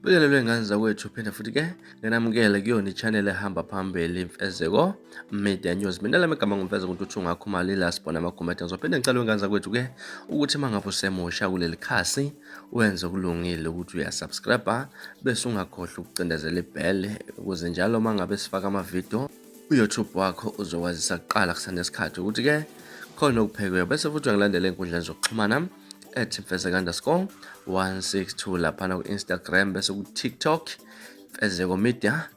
Bukelelwe ngane zakwethu phela futhi ke nginamukele kuyona i-channel ehamba phambili Imfezeko Media News. Mina lami igama ngumfezeko uNtuthu Khumalo la sibona ama-comment ngizophinde ngicela ngane zakwethu ke ukuthi mangabe usemusha kuleli khasi wenze kulungile ukuthi uyasubscribe bese ungakhohlwa ukucindezela ibhele ukuze njalo mangabe sifaka ama-video uYouTube wakho uzokwazisa kuqala kusanesikhathi ukuthi ke khona okuphekwe bese futhi uyangilandela enkundleni zokuxhumana @Mfezeko_162 laphana ku-Instagram bese ku-TikTok Mfezeko Media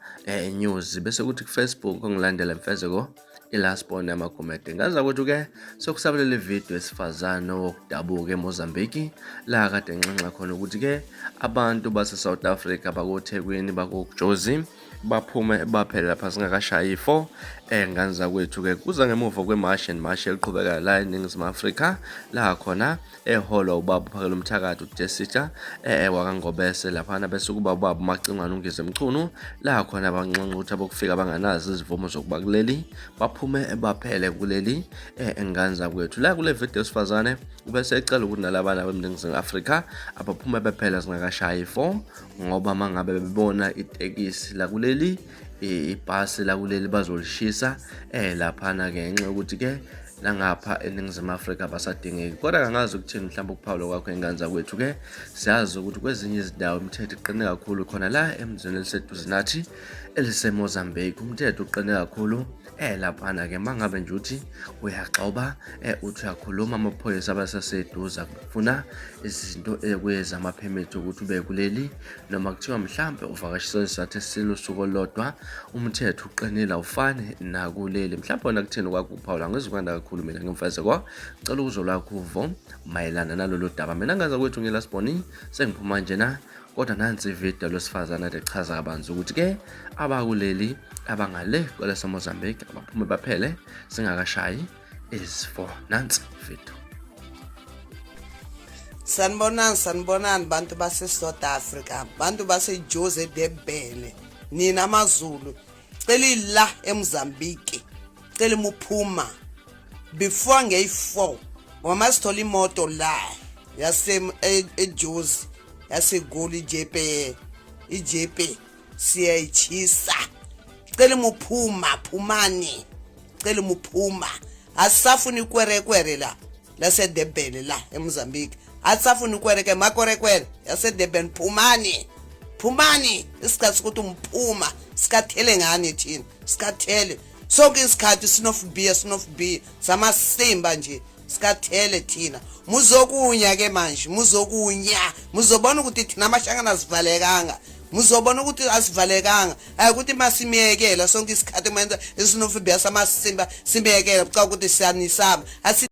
News bese kuthi ku-Facebook ongilandela Mfezeko ila sibona ama-comment. Ngaza ukuthi ke sokusabalela video esifazane wokudabuka eMozambique la kade nxenxa khona ukuthi ke abantu base South Africa bakoThekwini bakoJozi baphume baphela lapha singakashayi 4 nganza kwethu ke kuza ngemuva kwemarch eliqhubeka la eNingizimu Afrika la khona eholo ubaba phakela umthakathi uJessica wakangobese laphana bese kuba ubaba Macingwane ungize emchunu la khona abanxenxa ukuthi abokufika banganazi izivumo zokuba kuleli baphume baphele kuleli enganza kwethu la kule video sifazane ubese ecela ukuthi nalabana beNingizimu Afrika abaphume bephela singakashayi 4 ngoba mangabe bebona itekisi la kuleli ibhasi la kuleli bazolishisa laphana ke ngenxa ukuthi ke langapha eNingizimu Afrika basadingeki kodwa kangazi ukuthini mhlawumbe ukuphawula kwakho enganza kwethu ke siyazi ukuthi kwezinye izindawo umthetho uqine kakhulu khona la emzweni eliseduze nathi eliseMozambique umthetho uqine kakhulu laphana ke mangabe nje uthi uyaxoba uthi uyakhuluma amaphoyisa abasaseduza kufuna izinto ekuyeza ama-permit ukuthi ube kuleli noma kuthiwa mhlambe uvakashisa isizathu esilusuku olodwa umthetho uqinile awufani nakuleli mhlawumbe wona kuthini kwakho uPaula ngizokanda kakhulu mina ngimfezeko ngicela ukuzolwakho uvo mayelana nalolu daba mina ngaza kwethu ngilasiboni sengiphuma nje na kodwa nansi ivideo losifazana echaza kabanzi ukuthi ke abakuleli abangale kwelesa Mozambique abaphume baphele singakashayi is 4 nansi video. Sanibonani bantu base South Africa, bantu base Jozi Durban, nina amaZulu, cela la eMozambique, cela muphuma before ngeyi4 uma sithola imoto la yase eJozi yaseGoli iJP siyayichisa cela muphuma phumani cela muphuma asafuni kwerekwere la laseDurban la eMozambique asafuni kwereke makwerekwere yaseDurban phumani isikhathi ukuthi umphuma sikathele ngani thina sikathele sonke isikhathi sinofubia samasimba nje sikathele thina muzokunya ke manje muzobona ukuthi thina amashangana sivalekanga muzobona ukuthi asivalekanga ukuthi masimiyekela sonke isikhathi manje esinofubia samasimba simiyekela buca ukuthi siyanisaba